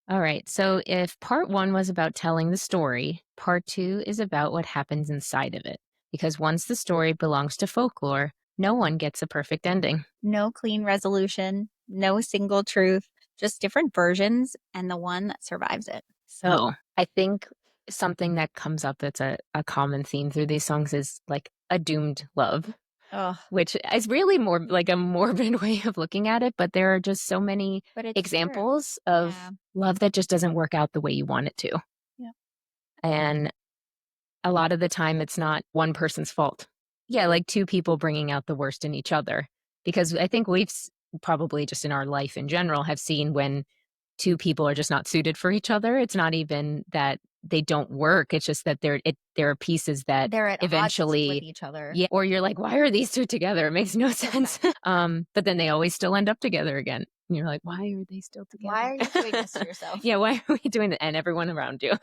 All right. So if part one was about telling the story, part two is about what happens inside of it. Because once the story belongs to folklore, no one gets a perfect ending. No clean resolution, no single truth, just different versions and the one that survives it. So I think something that comes up that's a common theme through these songs is like a doomed love, Oh, which is really more like a morbid way of looking at it. But there are just so many but it's true. examples of Yeah. love that just doesn't work out the way you want it to. Yeah. And a lot of the time, it's not one person's fault. Yeah, like two people bringing out the worst in each other. Because I think probably just in our life in general have seen when two people are just not suited for each other. It's not even that they don't work. It's just that there are pieces that They're at odds with eventually, each other. yeah, or you're like, why are these two together? It makes no sense. But then they always still end up together again. And you're like, why are they still together? Why are you doing this to yourself? Yeah, why are we doing that? And everyone around you.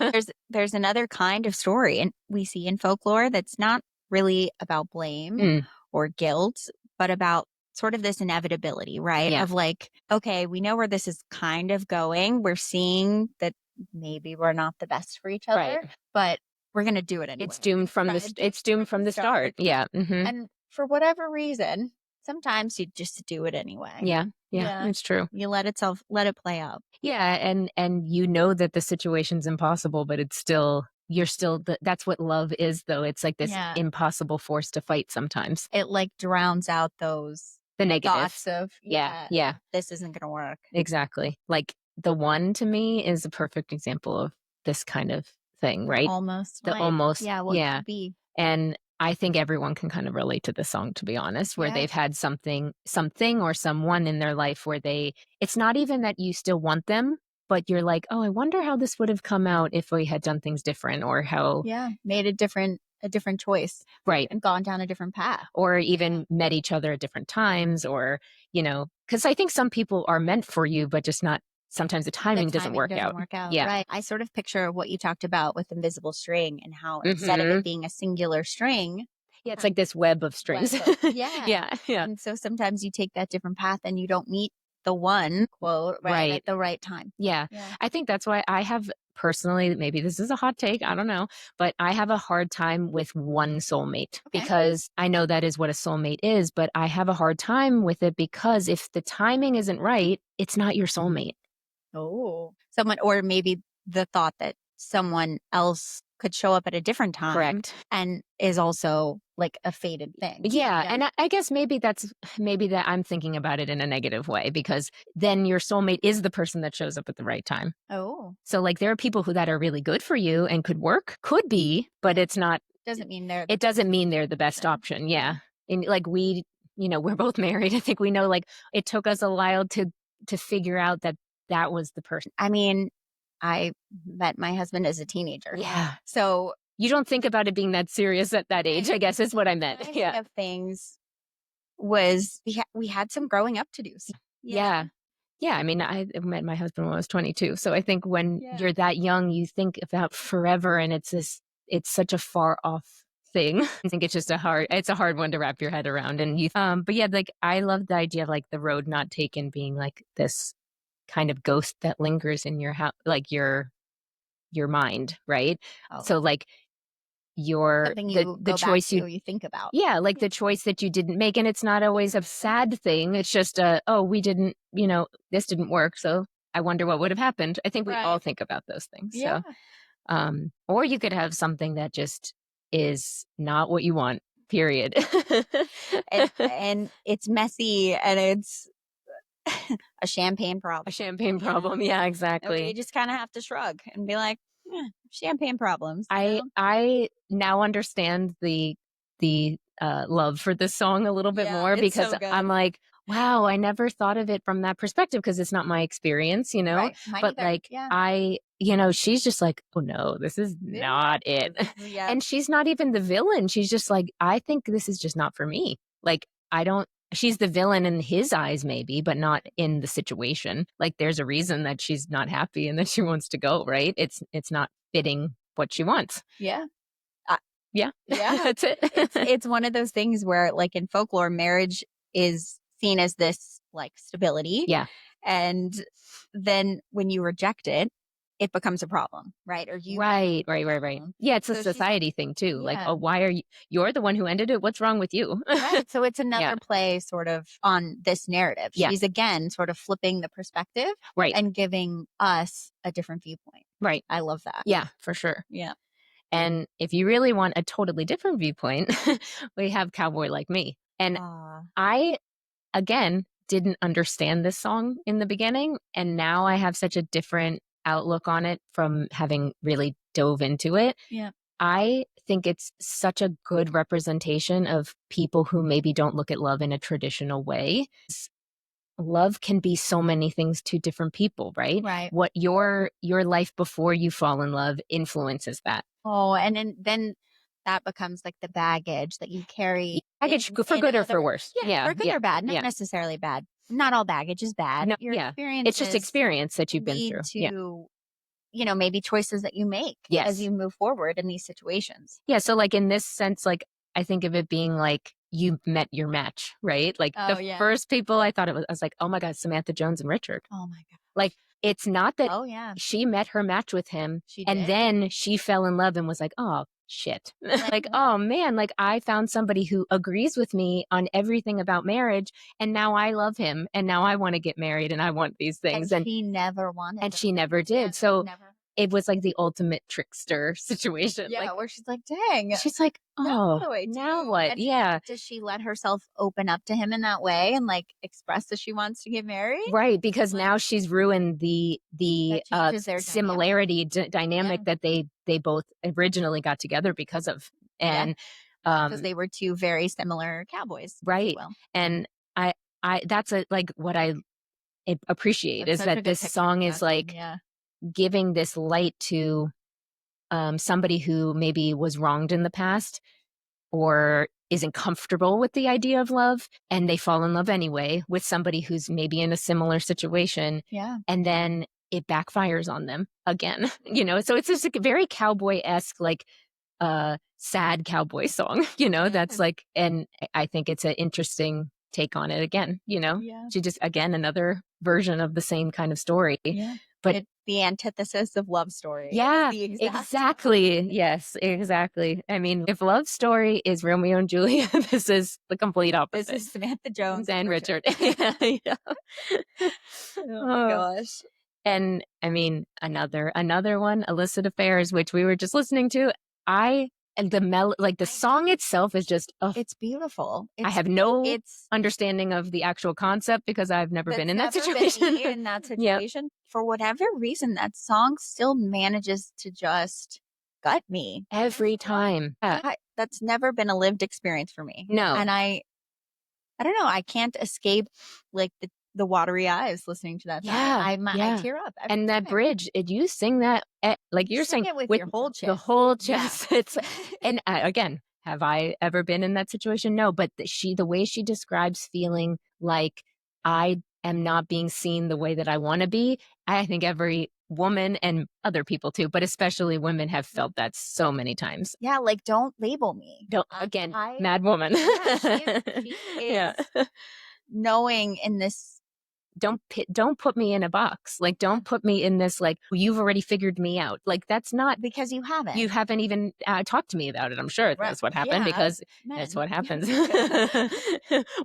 There's another kind of story and we see in folklore that's not really about blame Mm, or guilt, but about sort of this inevitability, right? yeah, Of like, okay, we know where this is kind of going. We're seeing that maybe we're not the best for each other, right. but we're going to do it anyway. It's doomed from Right. it's doomed from the start. Yeah. Hmm. And for whatever reason, sometimes you just do it anyway. Yeah. Yeah. Yeah. It's true. You let it play out. Yeah, and you know that the situation's impossible, but it's still that's what love is though. It's like this Yeah. impossible force to fight sometimes. It like drowns out those The negative. thoughts of, Yeah. this isn't going to work. Exactly. Like the one to me is a perfect example of this kind of thing, right? Almost. The Like, almost. yeah. What Yeah. could be? And I think everyone can kind of relate to this song, to be honest, where Yeah. they've had something or someone in their life where it's not even that you still want them, but you're like, oh, I wonder how this would have come out if we had done things different or how, Yeah. Made a different choice. right. And gone down a different path. Or even met each other at different times or, because I think some people are meant for you, but just not, sometimes the timing doesn't work out. Yeah. Right. I sort of picture what you talked about with invisible string and how instead of Mhm. it being a singular string, Yeah. It's like this web of strings. yeah. Yeah. Yeah. And so sometimes you take that different path and you don't meet the one quote Right. at the right time. Yeah. Yeah. I think that's why I have personally, maybe this is a hot take, I don't know, but I have a hard time with one soulmate because I know that is what a soulmate is, but I have a hard time with it because if the timing isn't right, it's not your soulmate. Oh. Someone, or maybe the thought that someone else could show up at a different time. Correct. And is also like a fated thing. Yeah. And I guess maybe that I'm thinking about it in a negative way because then your soulmate is the person that shows up at the right time. Oh. So like there are people that are really good for you and could be, but it's not. Doesn't mean they're It doesn't mean they're the best option. Yeah. And like we're both married. I think we know like it took us a while to figure out that was the person. I mean, I met my husband as a teenager. Yeah. So You don't think about it being that serious at that age, I guess is what I meant. Yeah. of things was we had some growing up to do. Yeah. Yeah. I mean, I met my husband when I was 22. So I think when you're that young, you think about forever and it's such a far off thing. I think it's a hard one to wrap your head around. And but yeah, like I love the idea of like the road not taken being like this kind of ghost that lingers in your house, like your mind, right? Oh. So like the choice you think about. Yeah, like the choice that you didn't make. And it's not always a sad thing. It's just we didn't, this didn't work. So I wonder what would have happened. I think we all think about those things. Yeah. So, or you could have something that just is not what you want, period. and it's messy and it's a champagne problem. A champagne problem. Yeah, exactly. Okay, you just kind of have to shrug and be like, champagne problems. I now understand the love for this song a little bit more because so I'm like, wow, I never thought of it from that perspective because it's not my experience, Right. But like she's just like, oh no, this is not it. And she's not even the villain. She's just like, I think this is just not for me. Like, she's the villain in his eyes maybe, but not in the situation. Like there's a reason that she's not happy and that she wants to go, right? It's not fitting what she wants. Yeah. Yeah. That's it. It's one of those things where like in folklore, marriage is seen as this like stability. Yeah. And then when you reject it, it becomes a problem, right? Or you Right. Yeah, it's a So society thing too. Like, yeah. oh, why are you're the one who ended it? What's wrong with you? Right. So it's Yeah. another play sort of on this narrative. Yeah. She's again sort of flipping the perspective Right. and giving us a different viewpoint. Right. I love that. Yeah, for sure. Yeah. And if you really want a totally different viewpoint, we have Cowboy Like Me. And I, again, didn't understand this song in the beginning. And now I have such a different outlook on it from having really dove into it. Yeah. I think it's such a good representation of people who maybe don't look at love in a traditional way. Love can be so many things to different people, right? Right. What your life before you fall in love influences that. Oh, and then that becomes like the baggage that you carry. Baggage for good or for worse. Yeah, for good or bad, not Yeah. necessarily bad. Not all baggage is bad. No, Your yeah. experiences It's just experience that you've been lead through. to, maybe choices that you make Yes. as you move forward in these situations. Yeah. So like in this sense, like I think of it being like you met your match, right? Like the first people I was like, oh my God, Samantha Jones and Richard. Oh my God. Like it's not that Oh yeah. she met her match with him She and did. then she fell in love and was like, oh shit. Like, no. oh man, like I found somebody who agrees with me on everything about marriage and now I love him and now I want to get married and I want these things. And she never wanted and them. she never did. Yeah, So never. it was like the ultimate trickster situation. Yeah, like where she's like, dang. she's like, Now oh, what do I do? now what? And Yeah. does she let herself open up to him in that way and like express that she wants to get married? Right, because Like, now she's ruined the that changes their similarity dynamic that they both originally got together because of. And because they were two very similar cowboys, right. if you will. And I that's like what I appreciate That's is that this song is like giving this light to somebody who maybe was wronged in the past or isn't comfortable with the idea of love and they fall in love anyway with somebody who's maybe in a similar situation. Yeah. And then it backfires on them again, so it's just a very cowboy-esque, like sad cowboy song, that's like, and I think it's an interesting take on it again, she just, again, another version of the same kind of story. Yeah. But it's the antithesis of love story. Yeah, Exactly. Yes, exactly. I mean, if love story is Romeo and Juliet, this is the complete opposite. This is Samantha Jones and Richard. Yeah. Oh my gosh. And I mean, another one, Illicit Affairs, which we were just listening to. And the song itself is just, it's beautiful. I have no understanding of the actual concept because I've never been in that situation. In that situation. For whatever reason, that song still manages to just gut me every time. That's never been a lived experience for me. No. And I don't know. I can't escape like the watery eyes listening to that song. I tear up. And that bridge, you sing that like you're saying it with your whole chest. The whole chest. Yeah. It's and again, have I ever been in that situation? No, but the way she describes feeling like I am not being seen the way that I want to be, I think every woman and other people too, but especially women have felt that so many times. Yeah, like don't label me. Again, mad woman. She is knowing in this. Don't put me in a box. Like, don't put me in this, like, you've already figured me out. Like, that's not. Because you haven't. You haven't even talked to me about it. I'm sure that's what happened because that's what happens.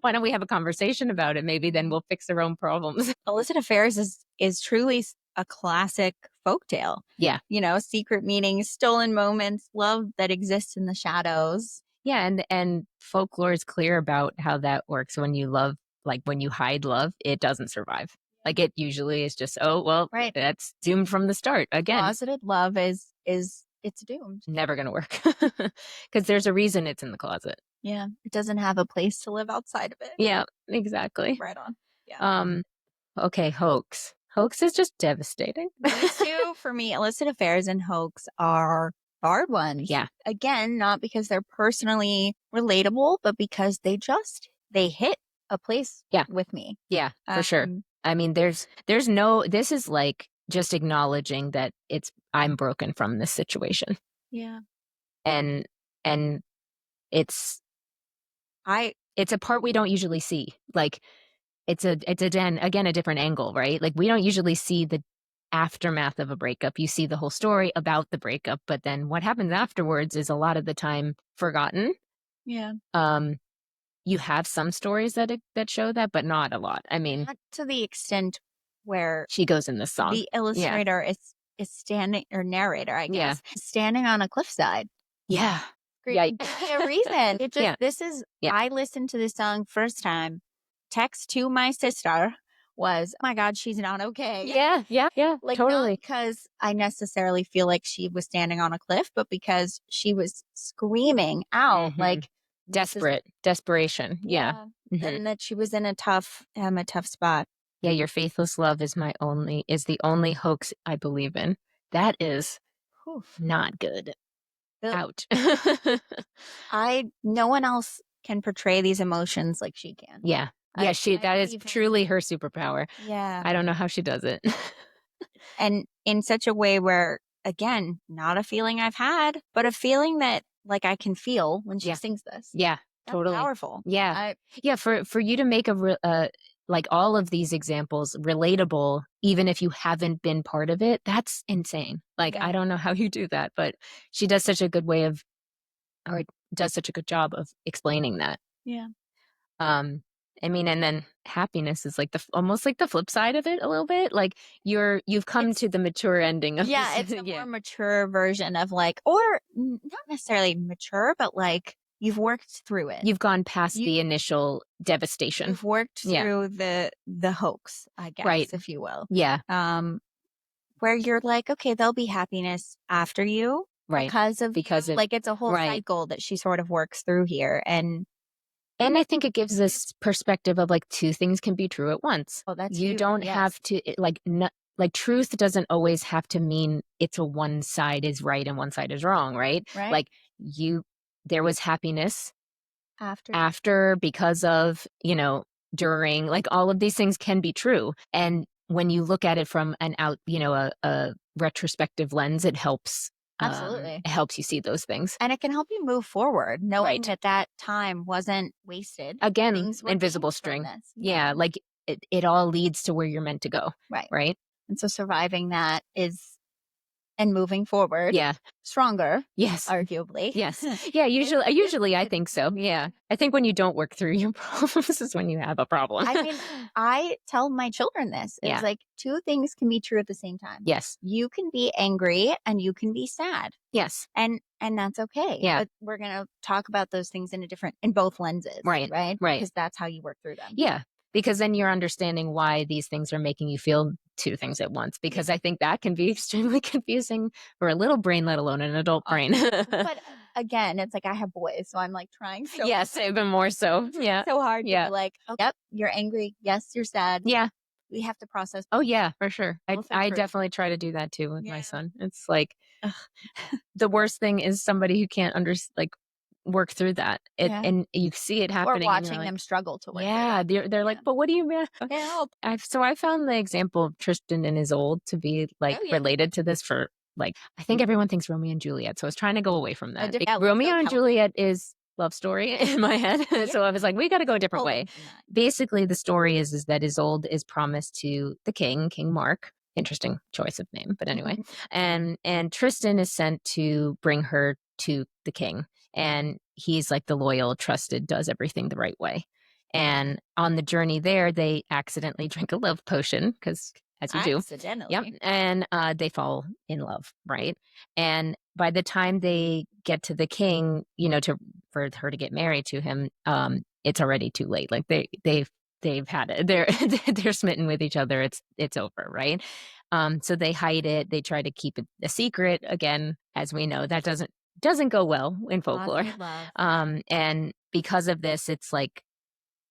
Why don't we have a conversation about it? Maybe then we'll fix our own problems. Illicit Affairs is truly a classic folktale. Yeah. Secret meanings, stolen moments, love that exists in the shadows. Yeah. And folklore is clear about how that works. When you love, like when you hide love, it doesn't survive. Like it usually is just, that's doomed from the start. Again, closeted love is it's doomed. Never going to work because there's a reason it's in the closet. Yeah. It doesn't have a place to live outside of it. Yeah, exactly. Right on. Yeah. Okay. Hoax is just devastating. These two, for me, Illicit Affairs and Hoax are hard ones. Yeah. Again, not because they're personally relatable, but because they hit a place with me. Yeah, for sure. I mean, this is like just acknowledging that I'm broken from this situation. Yeah. And it's a part we don't usually see. Like it's again a different angle, right? Like we don't usually see the aftermath of a breakup. You see the whole story about the breakup, but then what happens afterwards is a lot of the time forgotten. Yeah. You have some stories that show that, but not a lot. I mean, not to the extent where she goes in this song. The illustrator is standing, or narrator, I guess, standing on a cliffside. Yeah. Yeah. A reason. It just, this is, I listened to this song first time. Text to my sister was, oh my God, she's not okay. Yeah. Like, totally. not because I necessarily feel like she was standing on a cliff, but because she was screaming out, like, desperation. Yeah. And that she was in a tough spot. Yeah, your faithless love is the only hoax I believe in. That is not good. Ouch. No one else can portray these emotions like she can. Yeah. Yeah, that is truly her superpower. Yeah. I don't know how she does it. And in such a way where, again, not a feeling I've had, but a feeling that like I can feel when she sings this. Yeah, that's totally powerful. Yeah. For you to make like all of these examples relatable, even if you haven't been part of it, that's insane. Like, I don't know how you do that, but she does such a good does such a good job of explaining that. Yeah. I mean, and then happiness is like almost like the flip side of it a little bit. Like you've come to the mature ending of this. It's a more mature version of like, or not necessarily mature, but like you've worked through it. You've gone past the initial devastation. You've worked through the hoax, I guess, if you will. Yeah. Where you're like, okay, there'll be happiness after you. Because of like, it's a whole cycle that she sort of works through here. And I think it gives this perspective of like two things can be true at once. Oh, that's you don't have to like truth doesn't always have to mean it's a one side is right and one side is wrong, right? Like there was happiness after because of, during, like all of these things can be true. And when you look at it from a retrospective lens, it helps. Absolutely. It helps you see those things. And it can help you move forward, knowing that time wasn't wasted. Again, invisible string. Yeah, like it all leads to where you're meant to go. Right. And so surviving that and moving forward. Yeah. Stronger. Yes. Arguably. Yes. Yeah, usually I think so. Yeah. I think when you don't work through your problems is when you have a problem. I mean, I tell my children this. It's like two things can be true at the same time. Yes. You can be angry and you can be sad. Yes. And that's okay. Yeah. But we're going to talk about those things in both lenses. Right. Because that's how you work through them. Yeah. Because then you're understanding why these things are making you feel two things at once. Because I think that can be extremely confusing for a little brain, let alone an adult brain. But again, it's like I have boys, so I'm like trying so Yes, even more so. Yeah. so hard to be like, oh, yep, you're angry. Yes, you're sad. Yeah. We have to process. Oh, yeah, for sure. I definitely try to do that too with my son. It's like the worst thing is somebody who can't work through that. And you see it happening. Or watching them struggle to work they're like, but what do you mean? Help. I found the example of Tristan and Isolde to be related to this for I think everyone thinks Romeo and Juliet. So I was trying to go away from that. Romeo and Juliet is love story in my head. So I was like, we got to go a different way. Basically, the story is that Isolde is promised to the king, King Mark. Interesting choice of name, but anyway. And Tristan is sent to bring her to the king. And he's like the loyal, trusted, does everything the right way. And on the journey there, they accidentally drink a love potion because, as you do. Accidentally. Yep. And they fall in love, right? And by the time they get to the king, for her to get married to him, it's already too late. Like they've had it. They're smitten with each other. It's over, right? So they hide it. They try to keep it a secret. Again, as we know, that doesn't go well in folklore. And because of this, it's like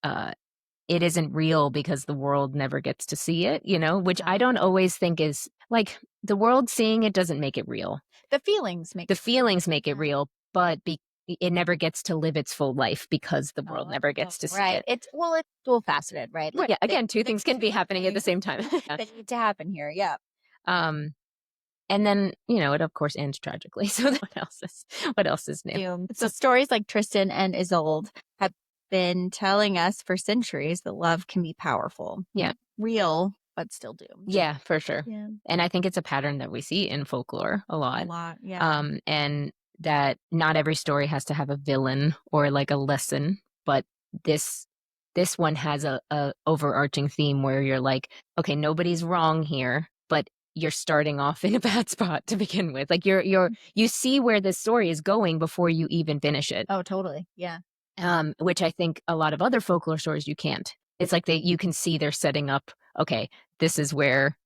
it isn't real because the world never gets to see it, which I don't always think is like the world seeing it doesn't make it real. The feelings make it real, but it never gets to live its full life because the world never gets to see it. It's dual faceted, right? Like, yeah. Again, two things can be happening at the same time. That need to happen here. Yeah. And then, it of course ends tragically. So what else is new? So stories like Tristan and Isolde have been telling us for centuries that love can be powerful. Yeah. Real, but still doomed. Yeah, for sure. Yeah. And I think it's a pattern that we see in folklore a lot. A lot, yeah. And that not every story has to have a villain or like a lesson, but this one has a overarching theme where you're like, okay, nobody's wrong here, but you're starting off in a bad spot to begin with. Like you see where this story is going before you even finish it. Oh, totally. Yeah. Which I think a lot of other folklore stories you can't. It's like you can see they're setting up, okay, this is where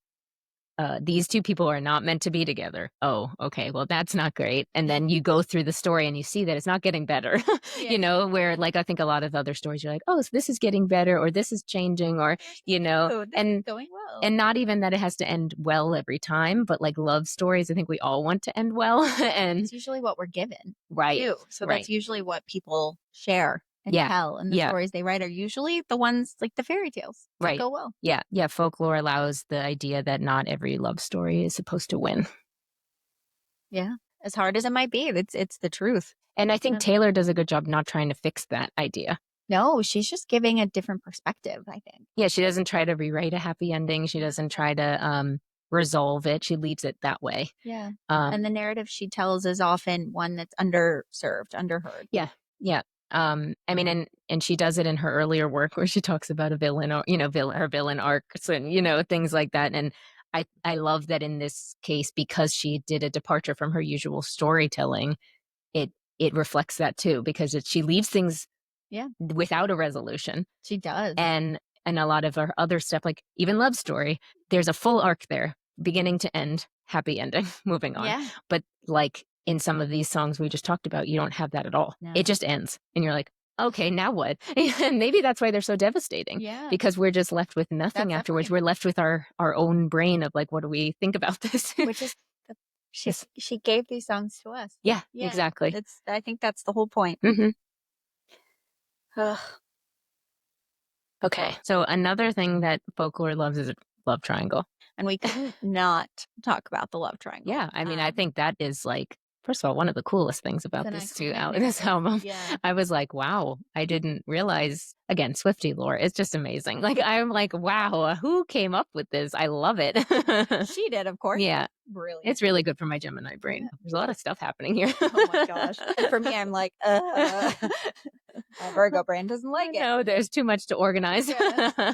these two people are not meant to be together. Oh, okay. Well, that's not great. And then you go through the story and you see that it's not getting better, where like I think a lot of other stories you're like, oh, so this is getting better or this is changing or, this is going well. And not even that it has to end well every time, but like love stories, I think we all want to end well. And it's usually what we're given. Right. Too. So that's usually what people share and tell. And the stories they write are usually the ones like the fairy tales that go well. Yeah. Yeah. Folklore allows the idea that not every love story is supposed to win. Yeah. As hard as it might be, it's the truth. And I think Taylor does a good job not trying to fix that idea. No, she's just giving a different perspective, I think. Yeah, she doesn't try to rewrite a happy ending. She doesn't try to resolve it. She leaves it that way. Yeah. And the narrative she tells is often one that's underserved, underheard. Yeah. Yeah. I mean, and she does it in her earlier work where she talks about a villain or, her villain arcs and, things like that. And I love that in this case, because she did a departure from her usual storytelling, it reflects that too, because she leaves things without a resolution. She does. And a lot of her other stuff, like even Love Story, there's a full arc there, beginning to end, happy ending, moving on. Yeah. But like in some of these songs we just talked about, you don't have that at all. No. It just ends. And you're like, okay, now what? And maybe that's why they're so devastating. Yeah. Because we're just left with nothing afterwards. Definitely. We're left with our own brain of like, what do we think about this? Which is, she gave these songs to us. Yeah, exactly. I think that's the whole point. Mm-hmm. Okay. So another thing that folklore loves is a love triangle. And we could not talk about the love triangle. Yeah. I mean, I think that is like, first of all, one of the coolest things about this album. Yeah. I was like, wow, I didn't realize, again, Swiftie lore. It's just amazing. Like, I'm like, wow, who came up with this? I love it. She did, of course. Yeah. Brilliant. It's really good for my Gemini brain. There's a lot of stuff happening here. Oh my gosh. And for me, I'm like, my Virgo brain doesn't like it. No, there's too much to organize. Get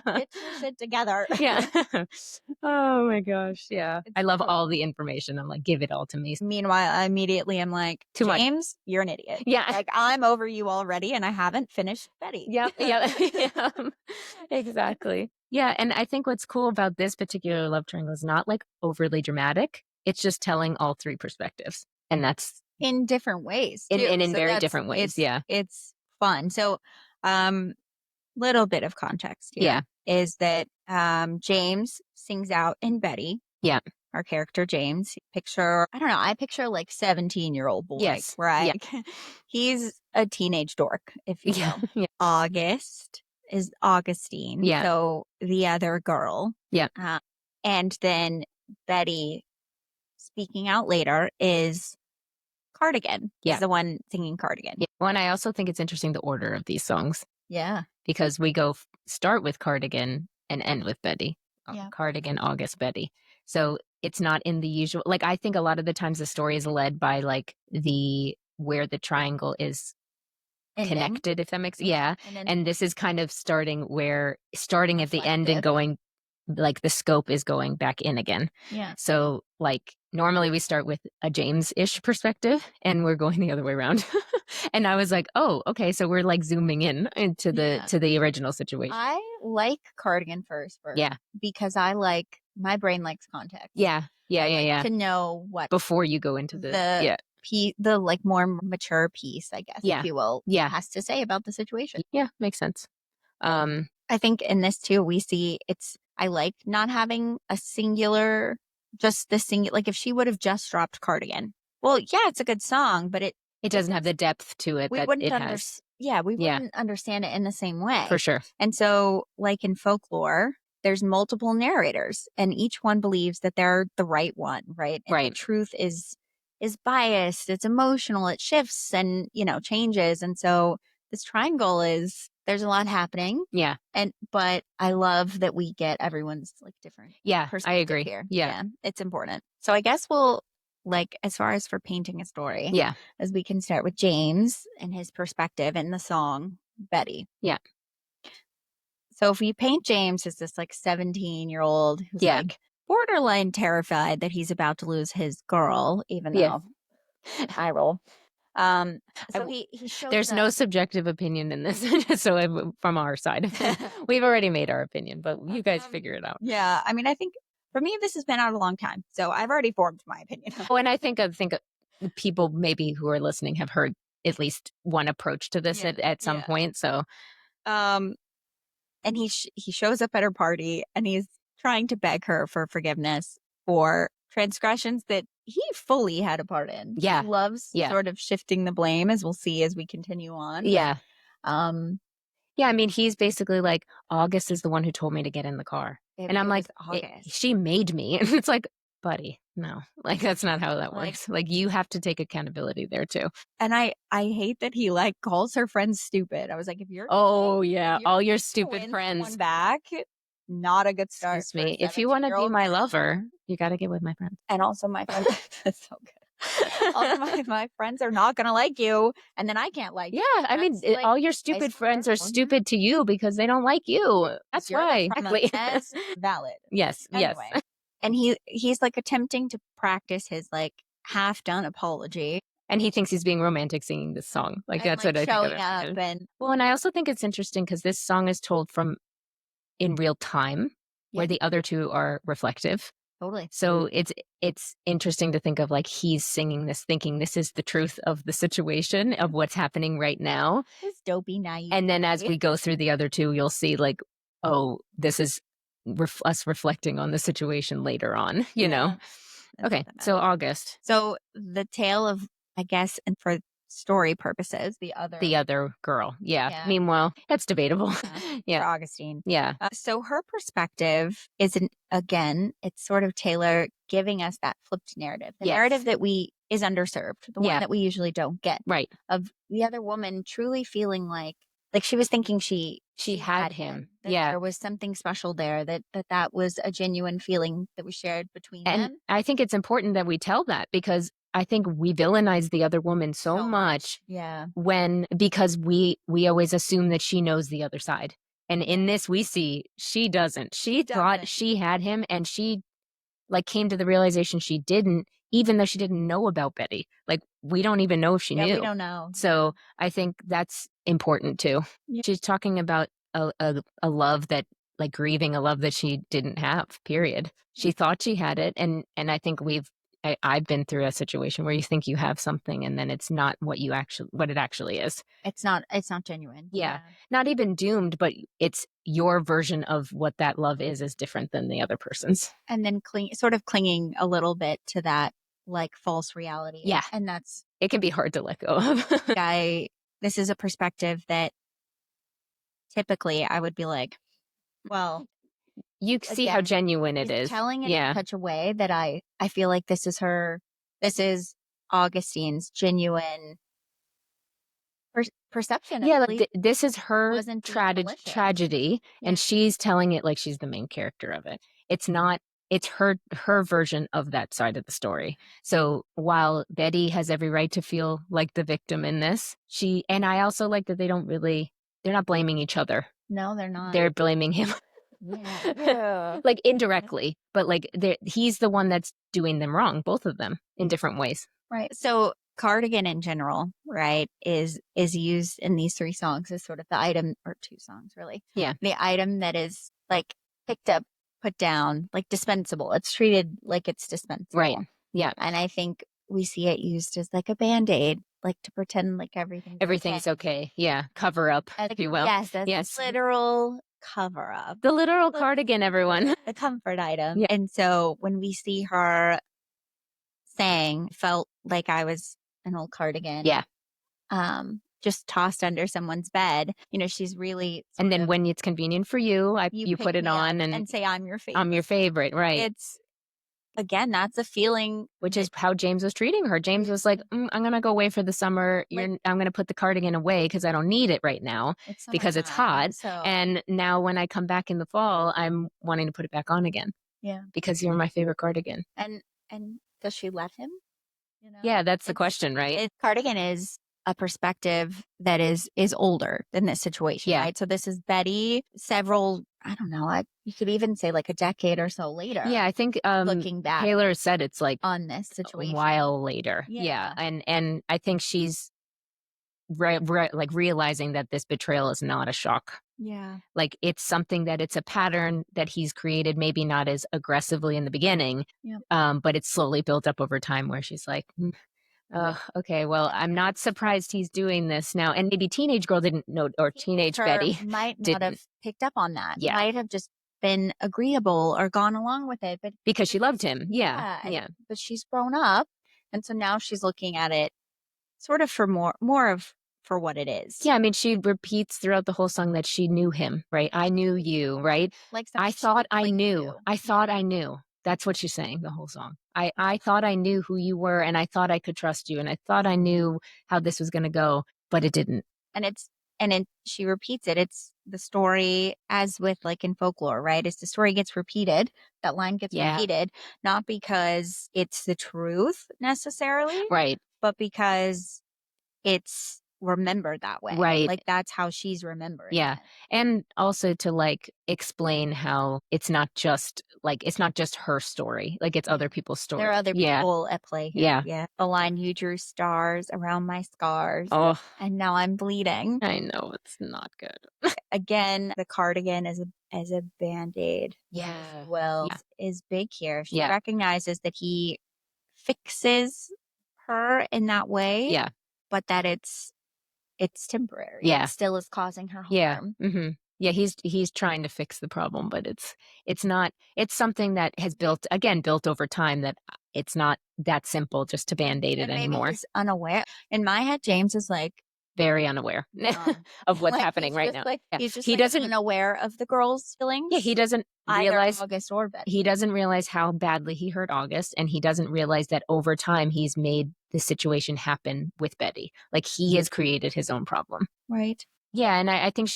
your shit together. Yeah. Oh my gosh. Yeah. I love all the information. I'm like, give it all to me. Meanwhile, I immediately am like, James, you're an idiot. Yeah. Like, I'm over you already and I haven't finished Betty. Yeah. Yeah. Exactly. Yeah. And I think what's cool about this particular love triangle is not like overly dramatic. It's just telling all three perspectives. And that's in different ways. In very different ways. It's fun. So, little bit of context here is that James sings out in Betty. Yeah. Our character James. I picture like 17-year-old boy. Yes. Right. Yeah. He's a teenage dork, if you will. Yeah. August is Augustine. Yeah. So the other girl. Yeah. And then Betty, speaking out later, is Cardigan. Yeah. Is the one singing Cardigan. Yeah. Well, and I also think it's interesting the order of these songs. Yeah. Because we go start with Cardigan and end with Betty. Yeah. Cardigan, August, Betty. So it's not in the usual, like, I think a lot of the times the story is led by like where the triangle is connected, if that makes sense. Yeah. And this is kind of starting at the end and going, like the scope is going back in again. Yeah. So like normally we start with a James-ish perspective and we're going the other way around. And I was like, oh, okay. So we're like zooming in into the original situation. I like Cardigan first. Yeah. Because my brain likes context. Yeah. Yeah. To know what. Before you go into the like more mature piece, I guess, if you will, has to say about the situation. Yeah. Makes sense. I think in this too, we see I like not having a singular, like if she would have just dropped Cardigan. Well, yeah, it's a good song, but it doesn't have the depth to it that it has. Yeah, we wouldn't understand it in the same way. For sure. And so, like in folklore, there's multiple narrators, and each one believes that they're the right one, right? And right. The truth is biased, it's emotional, it shifts and, changes. And so this triangle is there's a lot happening. Yeah. But I love that we get everyone's like different perspective I agree. here. Yeah. It's important. So I guess we'll like, as far as for painting a story, as we can start with James and his perspective in the song Betty. Yeah. So if we paint James as this like 17-year-old who's like borderline terrified that he's about to lose his girl, even though I roll. So he shows there's no subjective opinion in this. So from our side, we've already made our opinion, but you guys figure it out. Yeah. I mean, I think for me, this has been out a long time, so I've already formed my opinion. Oh, and I think people maybe who are listening have heard at least one approach to this at some point. So, and he shows up at her party and he's trying to beg her for forgiveness for transgressions that he fully had a part in. Yeah. He loves sort of shifting the blame, as we'll see as we continue on. Yeah. But, yeah, I mean, he's basically like, August is the one who told me to get in the car. And I'm like, she made me. And it's like, buddy, no, like, that's not how that works. Like, you have to take accountability there too. And I hate that he like calls her friends stupid. I was like, if you're all your stupid friends back, not a good start. Excuse me. If you want to be my lover, you got to get with my friends. And also my friends. That's so good. Also, my friends are not going to like you, and then I can't like you. Yeah, I mean, like, all your stupid friends are stupid to you because they don't like you. That's why. That's valid. Yes, anyway. yes. And he's like attempting to practice his like half-done apology. And he thinks he's being romantic singing this song. Like, that's what I think. Well, and I also think it's interesting because this song is told in real time, where the other two are reflective. Totally. So it's interesting to think of like he's singing this, thinking this is the truth of the situation of what's happening right now. It's dopey, naive. And then as we go through the other two, you'll see like, oh, this is us reflecting on the situation later on, you know? Okay, so August. So the tale of, I guess, and for story purposes, the other girl. Yeah. Meanwhile, that's debatable. For Augustine. Yeah. So her perspective is again, it's sort of Taylor giving us that flipped narrative, the narrative that is underserved, the one that we usually don't get. Right. Of the other woman truly feeling like she was thinking she had him. There was something special there, that was a genuine feeling that was shared between them. I think it's important that we tell that because I think we villainize the other woman so much. Yeah. Because we always assume that she knows the other side. And in this we see she doesn't. She thought she had him and she like came to the realization she didn't, even though she didn't know about Betty. Like we don't even know if she knew. We don't know. So I think that's important too. Yeah. She's talking about a love that like grieving a love that she didn't have, period. She thought she had it. And I think I've been through a situation where you think you have something and then it's not what it actually is. It's not genuine. Yeah. Not even doomed, but it's your version of what that love is different than the other person's. And then clinging a little bit to that like false reality. Yeah. And it can be hard to let go of. This is a perspective that typically I would be like, well, you see how genuine it is. Telling it in such a way that I feel like this is Augustine's genuine perception. Yeah, like this is her tragedy, and she's telling it like she's the main character of it. It's not. It's her version of that side of the story. So while Betty has every right to feel like the victim in this, and I also like that they're not blaming each other. No, they're not. They're blaming him. Yeah. Like indirectly, but like he's the one that's doing them wrong, both of them in different ways. Right. So cardigan in general, right, is used in these three songs as sort of the item, or two songs really. Yeah. The item that is like picked up, put down, like dispensable. It's treated like it's dispensable. Right. Yeah. And I think we see it used as like a Band-Aid, like to pretend like everything's okay. Yeah. Cover up, if you will. Yes. That's literal cover up. The literal cardigan, everyone. The comfort item. Yeah. And so when we see her saying, felt like I was an old cardigan. Yeah. Just tossed under someone's bed. You know, she's really. And then when it's convenient for you, you put it on and say, I'm your favorite. I'm your favorite. Right. again, that's a feeling. Which is how James was treating her. James was like, I'm going to go away for the summer. I'm going to put the cardigan away because I don't need it right now because it's hot. And now when I come back in the fall, I'm wanting to put it back on again. Yeah. Because you're my favorite cardigan. And does she let him? Yeah, that's the question, right? Cardigan is a perspective that is older than this situation, right? So this is Betty several, I don't know, you could even say like a decade or so later. Yeah, I think looking back, Taylor said it's like on this situation a while later. Yeah. And I think she's like realizing that this betrayal is not a shock. Yeah. Like it's something that it's a pattern that he's created, maybe not as aggressively in the beginning, but it's slowly built up over time where she's like, okay, well, I'm not surprised he's doing this now. And maybe teenage girl didn't know, or teenage Betty might not have picked up on that. Yeah. Might have just been agreeable or gone along with it, but because she loved him. Yeah. But she's grown up, and so now she's looking at it sort of for more of for what it is. Yeah, I mean, she repeats throughout the whole song that she knew him, right? I knew you, right? Like I thought I knew. I thought I knew. That's what she's saying the whole song. I thought I knew who you were, and I thought I could trust you, and I thought I knew how this was going to go, but it didn't. And she repeats it. It's the story, as with like in folklore, right? It's the story gets repeated. That line gets repeated, not because it's the truth necessarily, right? But because it's remembered that way, right? Like that's how she's remembering. Yeah, it. And also to like explain how it's not just her story, like it's other people's story. There are other people at play here. Yeah. The line, "You drew stars around my scars, and now I'm bleeding." I know, it's not good. Again, the cardigan as a band-aid. Is big here. She recognizes that he fixes her in that way. Yeah. But that it's temporary. Yeah. It still is causing her harm. Yeah. Mm-hmm. Yeah, he's trying to fix the problem, but it's not. It's something that has built over time, that it's not that simple just to band-aid it anymore. He's unaware. In my head, James is like very unaware of what's happening right now. He's just doesn't unaware of the girl's feelings. Yeah, he doesn't realize August or Betty. He doesn't realize how badly he hurt August, and he doesn't realize that over time he's made the situation happen with Betty. Like he has created his own problem. Right. Yeah, and I think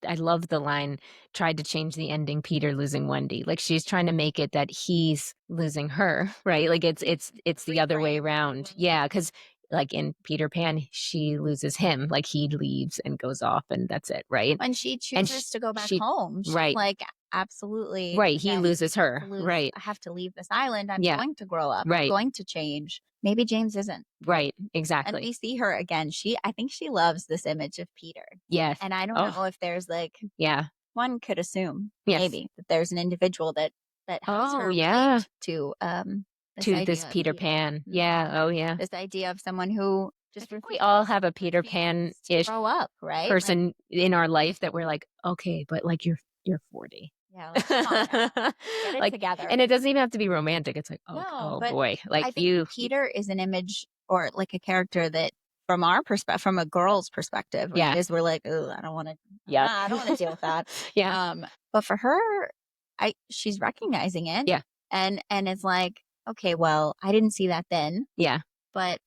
I love the line, tried to change the ending, Peter losing Wendy. Like she's trying to make it that he's losing her, right? Like it's the other way around. Yeah, because like in Peter Pan, she loses him. Like he leaves and goes off, and that's it, right? And she chooses to go back home. She's right. Like, absolutely. Right. He loses her. Right. I have to leave this island. I'm going to grow up. Right. I'm going to change. Maybe James isn't. Right. Exactly. And we see her again. I think she loves this image of Peter. Yes. And I don't know if there's like, one could assume maybe that there's an individual that has her to this Peter Pan. Yeah. Oh yeah. This idea of someone who just we all have a Peter Pan-ish grow up, right? person in our life that we're like, okay, but like you're 40. Yeah, like, come on now. Get it together. And it doesn't even have to be romantic. It's like, boy, like I think Peter is an image or like a character that, from our perspective, from a girl's perspective, is we're like, oh, I don't want to. Yeah, I don't want to deal with that. But for her, she's recognizing it. Yeah, and it's like, okay, well, I didn't see that then. Yeah, but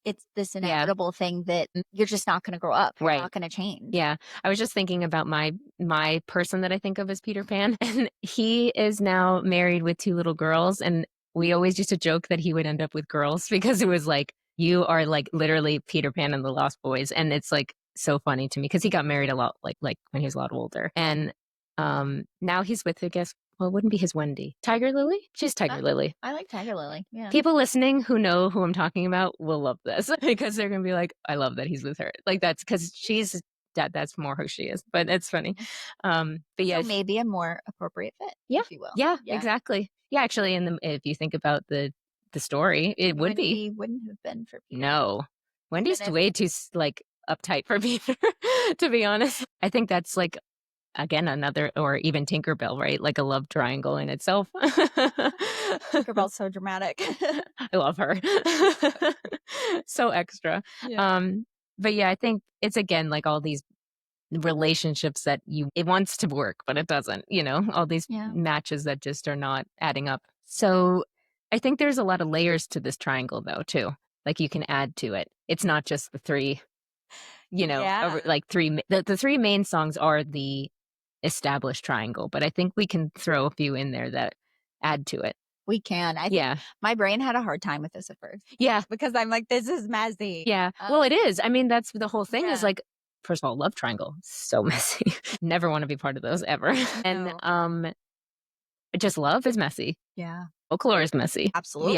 it's this inevitable thing that you're just not going to grow up. You're not going to change. Yeah. I was just thinking about my person that I think of as Peter Pan, and he is now married with 2 little girls, and we always used to joke that he would end up with girls because it was like, you are like literally Peter Pan and the Lost Boys. And it's like so funny to me because he got married a lot like when he was a lot older. And now he's with, I guess, well, it wouldn't be his Wendy. Tiger Lily? She's Tiger Lily. I like Tiger Lily. Yeah. People listening who know who I'm talking about will love this because they're going to be like, I love that he's with her. Like that's because that's more who she is, but it's funny. But yeah. So maybe a more appropriate fit, if you will. Yeah, exactly. Yeah, actually, if you think about the story, it would be. Wouldn't have been for Peter. No. Wendy's way too like uptight for Peter, to be honest. I think that's like, again, another, or even Tinkerbell, right? Like a love triangle in itself. Tinkerbell's so dramatic. I love her. So extra. Yeah. But yeah, I think it's, again, like all these relationships that it wants to work, but it doesn't, all these matches that just are not adding up. So I think there's a lot of layers to this triangle, though, too. Like you can add to it. It's not just the three, like the three main songs are the established triangle, but I think we can throw a few in there that add to it. We can. I think my brain had a hard time with this at first. Yeah. Because I'm like, this is messy. Yeah. Well, it is. I mean, that's the whole thing is like, first of all, love triangle, so messy. Never want to be part of those ever. No. And just love is messy. Yeah. Folklore is messy. Absolutely.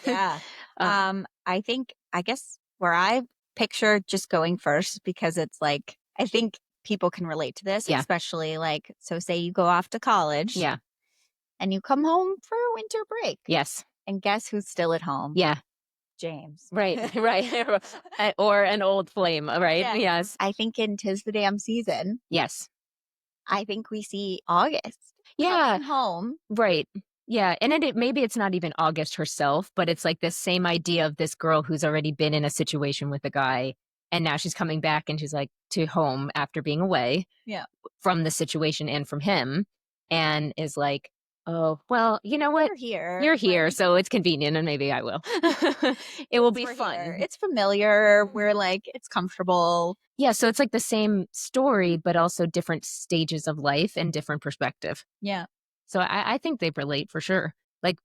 Yeah. I guess where I picture just going first, because it's like, I think people can relate to this, especially like, so say you go off to college. Yeah. And you come home for a winter break. Yes. And guess who's still at home? Yeah. James. Right. Right. Or an old flame, right? Yeah. Yes. I think in 'Tis the Damn Season. Yes. I think we see August. Yeah. Coming home. Right. Yeah. And maybe it's not even August herself, but it's like this same idea of this girl who's already been in a situation with a guy. And now she's coming back and she's like to home after being away from the situation and from him. And is like, oh, well, you know what? You're here. Right. So it's convenient and maybe I will. It will be fun. Here. It's familiar. We're like, it's comfortable. Yeah. So it's like the same story, but also different stages of life and different perspective. Yeah. So I think they relate for sure. Like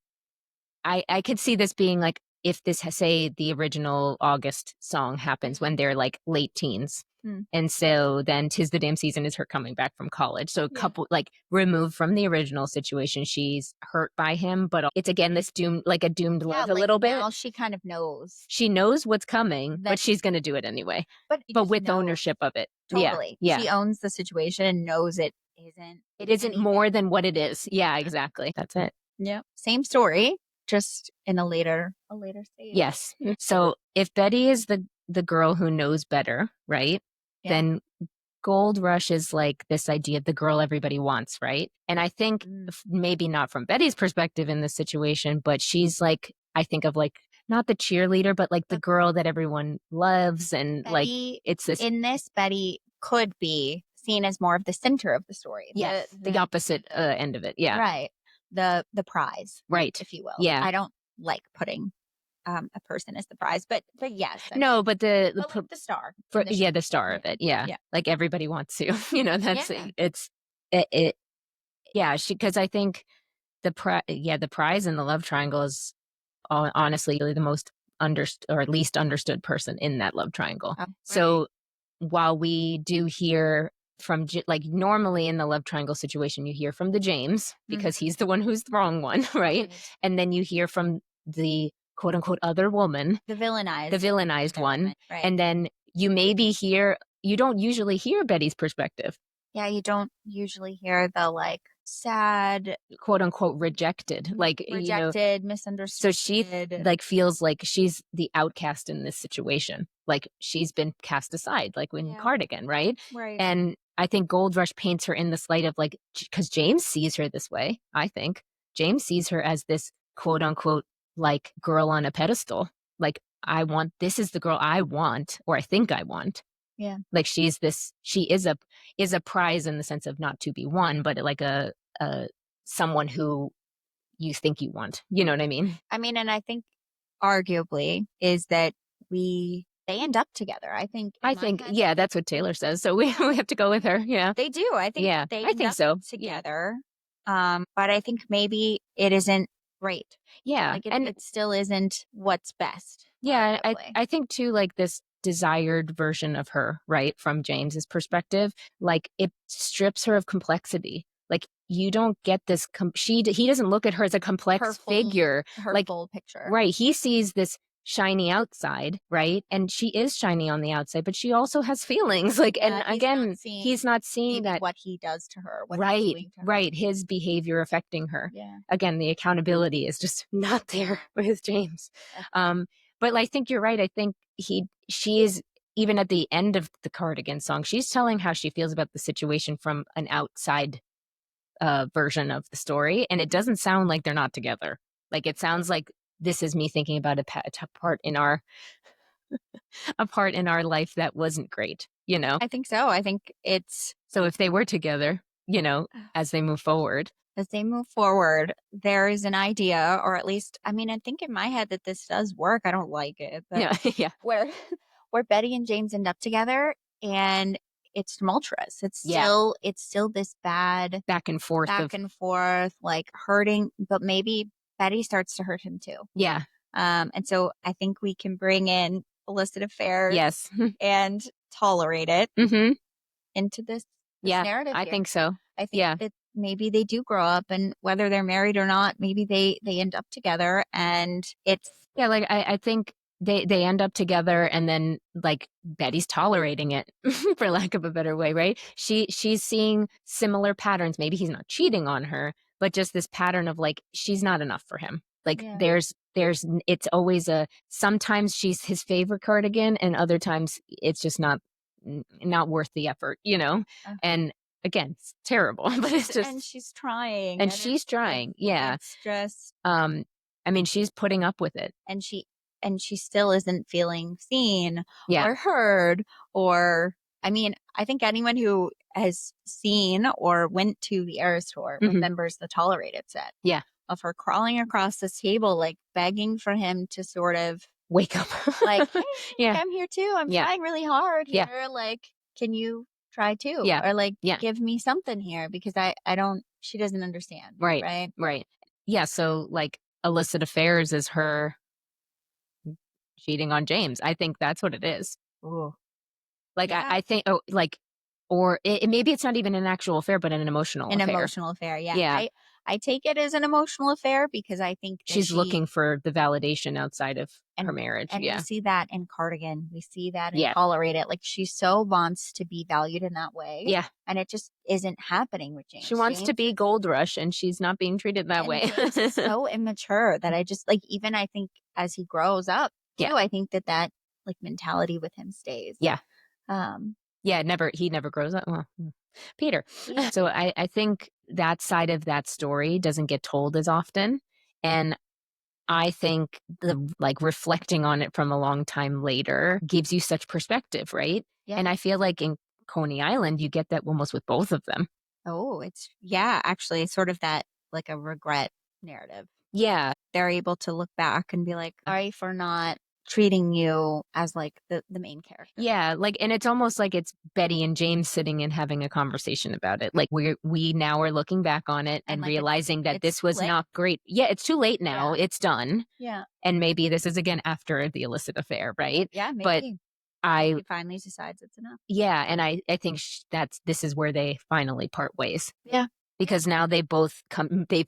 I could see this being like, if this, say, the original August song happens when they're like late teens. And so then 'Tis the Damn Season is her coming back from college. So a couple, like, removed from the original situation. She's hurt by him, but it's again this doomed love a little bit. Now she kind of knows. She knows what's coming, but she's going to do it anyway. But with ownership of it. Totally. Yeah. She owns the situation and knows it isn't more than what it is. Yeah, exactly. That's it. Yeah. Same story, just in a later stage. Yes. So if Betty is the girl who knows better, right? Then Gold Rush is like this idea of the girl everybody wants, right? And I think maybe not from Betty's perspective in this situation, but she's like, I think of like, not the cheerleader, but like the girl that everyone loves. And Betty, like, it's this. In this, Betty could be seen as more of the center of the story. Yeah. The opposite end of it. Yeah. Right. The prize. Right. If you will. Yeah. I don't like putting a person as the prize, but yes. No, but the star. The star of it. Yeah. Like everybody wants to, that's it. Yeah. Because I think the prize in the love triangle is honestly really the most or least understood person in that love triangle. Right. So while we do hear from, like, normally in the love triangle situation, you hear from the James because he's the one who's the wrong one, right? And then you hear from the quote unquote other woman, the villainized one. Right. And then you don't usually hear Betty's perspective. Yeah, you don't usually hear the like sad, quote unquote rejected, misunderstood. So she like feels like she's the outcast in this situation. Like she's been cast aside, like in Cardigan, right? Right. And I think Gold Rush paints her in this light of like, because James sees her this way. I think James sees her as this quote unquote like girl on a pedestal. Like, this is the girl I want, or I think I want. Yeah. Like she is a prize in the sense of not to be won, but like a someone who you think you want. You know what I mean? I mean, and I think arguably is that they end up together. I think that's what Taylor says. So we have to go with her. Yeah. They do. I think they end up together. But I think maybe it isn't great. Yeah. Like it still isn't what's best. Yeah. I think too, like this desired version of her, right, from James's perspective, like it strips her of complexity. Like you don't get this he doesn't look at her as a complex figure, her like full picture, right? He sees this shiny outside, right? And she is shiny on the outside, but she also has feelings, like, and again, he's not seeing that what he does to her, right, his behavior affecting her. Again, the accountability is just not there with James. But I think you're right. I think she is, even at the end of the Cardigan song, she's telling how she feels about the situation from an outside version of the story. And it doesn't sound like they're not together. Like it sounds like this is me thinking about a part in our life that wasn't great, I think so. I think it's... So if they were together, as they move forward. as they move forward, there is an idea, or at least, I mean, I think in my head that this does work. I don't like it, but Yeah. where Betty and James end up together, and it's tumultuous. It's still this bad back and forth, like hurting, but maybe Betty starts to hurt him too. Yeah. And so I think we can bring in illicit affairs, yes, and tolerate it into this narrative. I think so. I think that maybe they do grow up, and whether they're married or not, maybe they end up together, and it's like I think they end up together, and then like Betty's tolerating it for lack of a better way, right? She's seeing similar patterns. Maybe he's not cheating on her, but just this pattern of like she's not enough for him. Like there's it's always sometimes she's his favorite cardigan, and other times it's just not worth the effort, and again, it's terrible, but it's just, and she's trying, and she's trying. It's just, I mean, she's putting up with it, and she still isn't feeling seen or heard, or, I mean, I think anyone who has seen or went to the Eras tour remembers the Tolerated set. Yeah. Of her crawling across this table, like begging for him to sort of wake up. like, hey, I'm here too. I'm trying really hard here. Like, can you try too? Or like, give me something here, because I don't, she doesn't understand. Right. Yeah. So like illicit affairs is her cheating on James. I think that's what it is. Ooh. Like, I think, or maybe it's not even an actual affair, but an emotional affair. Emotional affair. Yeah. I take it as an emotional affair, because I think she's looking for the validation outside of her marriage. And we see that in Cardigan. We see that in Tolerate It. Like, she so wants to be valued in that way. Yeah. And it just isn't happening with James. She wants to be Gold Rush, and she's not being treated that way. James is so immature that I just, like, even I think as he grows up, too, I think that like mentality with him stays. Yeah. He never grows up. Well, Peter. Yeah. So I think that side of that story doesn't get told as often. And I think the like reflecting on it from a long time later gives you such perspective, right? Yeah. And I feel like in Coney Island, you get that almost with both of them. Oh, actually, it's sort of that like a regret narrative. Yeah. They're able to look back and be like, sorry for not treating you as like the main character. Yeah, like, and it's almost like it's Betty and James sitting and having a conversation about it. Like we now are looking back on it and like realizing that this was not great. Yeah, it's too late now. Yeah. It's done. Yeah. And maybe this is again after the illicit affair, right? Yeah, maybe. But he finally decides it's enough. Yeah, and I think this is where they finally part ways. Yeah. Because now they've both come to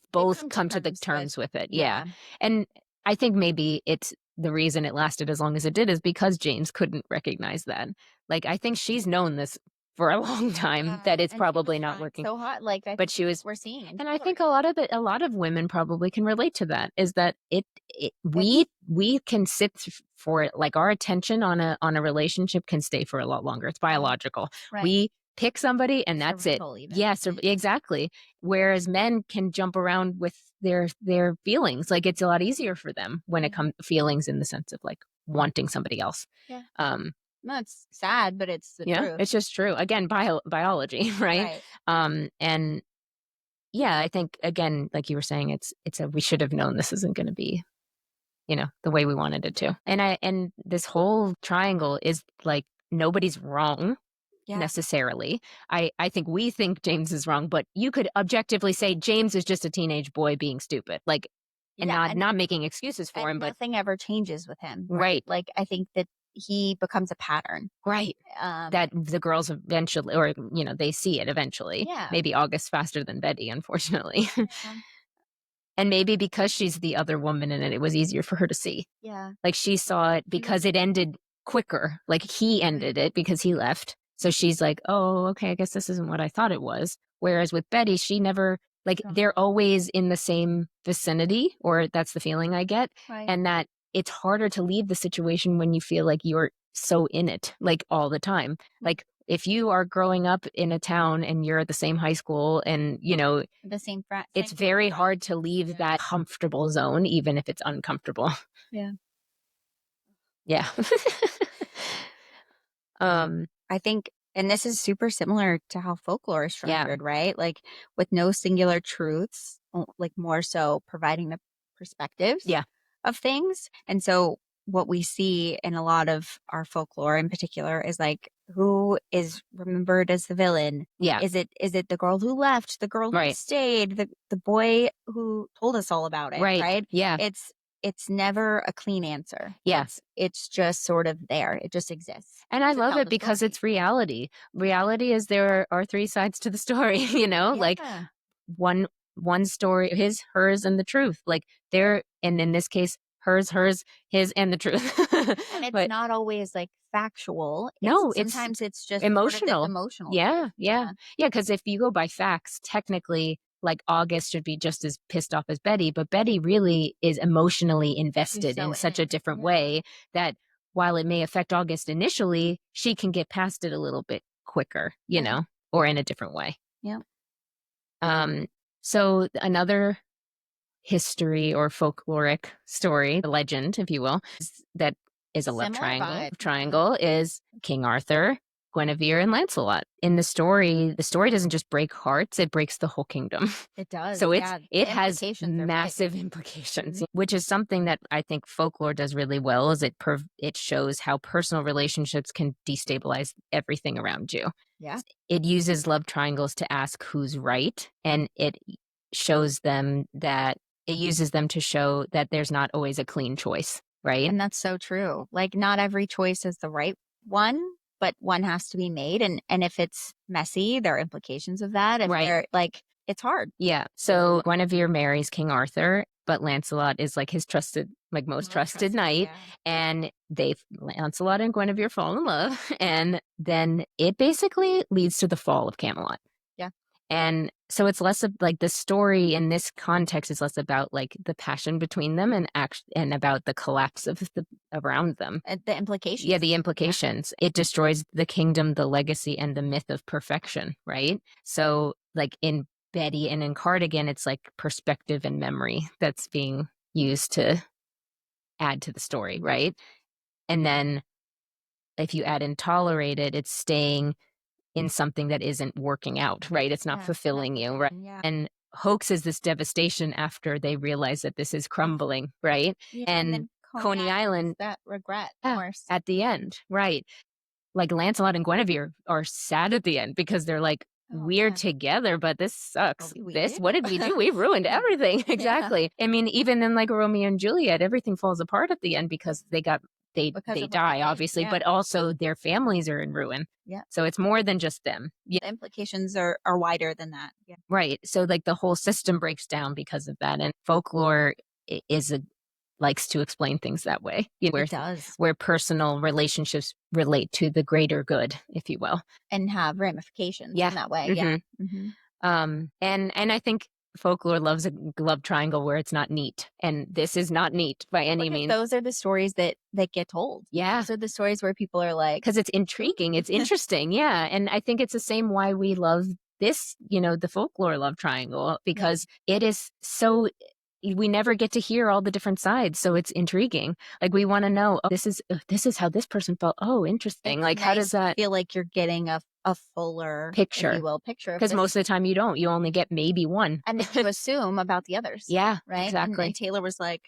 the terms with it. Yeah. And I think maybe it's the reason it lasted as long as it did is because James couldn't recognize that. Like, I think she's known this for a long time that it's probably not working so hot. Like, but she was, we're seeing, and I think a lot of women probably can relate to that. Is that we can sit for it, like our attention on a relationship can stay for a lot longer. It's biological. Right. We pick somebody and that's it. Yes, exactly. Whereas men can jump around with their feelings. Like, it's a lot easier for them when it comes feelings in the sense of like wanting somebody else. Yeah. That's sad, but it's the truth. It's just true. Again, biology, right? And yeah, I think again, like you were saying, we should have known this isn't going to be, the way we wanted it to. And this whole triangle is like nobody's wrong. Yeah. Necessarily. I think we think James is wrong, but you could objectively say James is just a teenage boy being stupid, like, and not making excuses for him. But nothing ever changes with him, right? Like, I think that he becomes a pattern, right? That the girls eventually, or they see it eventually. Yeah. Maybe August faster than Betty, unfortunately. Yeah. And maybe because she's the other woman in it, it was easier for her to see. Yeah. Like, she saw it because it ended quicker. Like, he ended it because he left. So she's like, oh, okay, I guess this isn't what I thought it was. Whereas with Betty, she never, like, they're always in the same vicinity, or that's the feeling I get. Right. And that it's harder to leave the situation when you feel like you're so in it, like, all the time. Like, if you are growing up in a town and you're at the same high school and, the same it's very hard to leave that comfortable zone, even if it's uncomfortable. Yeah. Yeah. I think And this is super similar to how folklore is structured, right? Like with no singular truths, like more so providing the perspectives of things. And so what we see in a lot of our folklore in particular is like, who is remembered as the villain? Yeah. Is it the girl who left, the girl who stayed, the boy who told us all about it, right? Yeah. It's never a clean answer. Yeah. It's just sort of there. It just exists. And I love it because it's reality. Reality is there are three sides to the story, like one story, his, hers, and the truth. Like there, and in this case, hers, his, and the truth. And it's not always like factual. Sometimes it's just emotional. Sort of emotional. Yeah. Because if you go by facts, technically, like August should be just as pissed off as Betty, but Betty really is emotionally invested in such a different way that while it may affect August initially, she can get past it a little bit quicker, or in a different way. Yeah. So another history or folkloric story, a legend, if you will, that is a love triangle is King Arthur, Guinevere, and Lancelot. In the story doesn't just break hearts, it breaks the whole kingdom. It does. So it has massive implications, which is something that I think folklore does really well, is it shows how personal relationships can destabilize everything around you. Yeah. It uses love triangles to ask who's right, and it shows them that it uses them to show that there's not always a clean choice, right? And that's so true. Like not every choice is the right one, but one has to be made. And if it's messy, there are implications of that. If they're like, it's hard. Yeah. So Guinevere marries King Arthur, but Lancelot is like his trusted, like most trusted knight. Yeah. And Lancelot and Guinevere fall in love. And then it basically leads to the fall of Camelot. Yeah. And so it's less of like the story in this context is less about like the passion between them and about the collapse of around them. The implications. Yeah, the implications. Yeah. It destroys the kingdom, the legacy, and the myth of perfection, right? So like in Betty and in Cardigan, it's like perspective and memory that's being used to add to the story, right? And then if you add intolerated, it's staying in something that isn't working out, right? It's not fulfilling you, right? Yeah. And hoax is this devastation after they realize that this is crumbling, right? Yeah, and then Coney Island, that regret, of course. At the end, right? Like Lancelot and Guinevere are sad at the end because they're like, we're together, but this sucks. What did we do? We ruined everything. Exactly. I mean, even in like Romeo and Juliet, everything falls apart at the end because they die, obviously, but also their families are in ruin. Yeah. So it's more than just them. Yeah. The implications are wider than that. Yeah. Right. So like the whole system breaks down because of that. And folklore likes to explain things that way. It does. Where personal relationships relate to the greater good, if you will. And have ramifications in that way. Mm-hmm. Yeah. Mm-hmm. And I think folklore loves a love triangle where it's not neat. And this is not neat by any means. Those are the stories that get told. Yeah. Those are the stories where people are like... Because it's intriguing. It's interesting. Yeah. And I think it's the same why we love this, the folklore love triangle, because it is so... We never get to hear all the different sides, so it's intriguing. Like we want to know, this is how this person felt. Oh, interesting. It's like nice how does that feel like you're getting a fuller picture, if you will, because most of the time you don't. You only get maybe one, and then you assume about the others. Yeah, right. Exactly. And Taylor was like,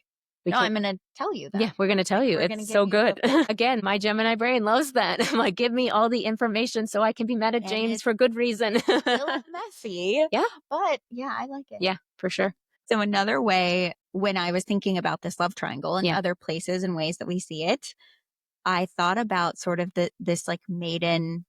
"No, I'm going to tell you that. Yeah, we're going to tell you. It's so good." Again, my Gemini brain loves that. I'm like, give me all the information so I can be mad at James for good reason. It's a little messy. Yeah, but yeah, I like it. Yeah, for sure. So another way, when I was thinking about this love triangle and other places and ways that we see it, I thought about sort of this like Maiden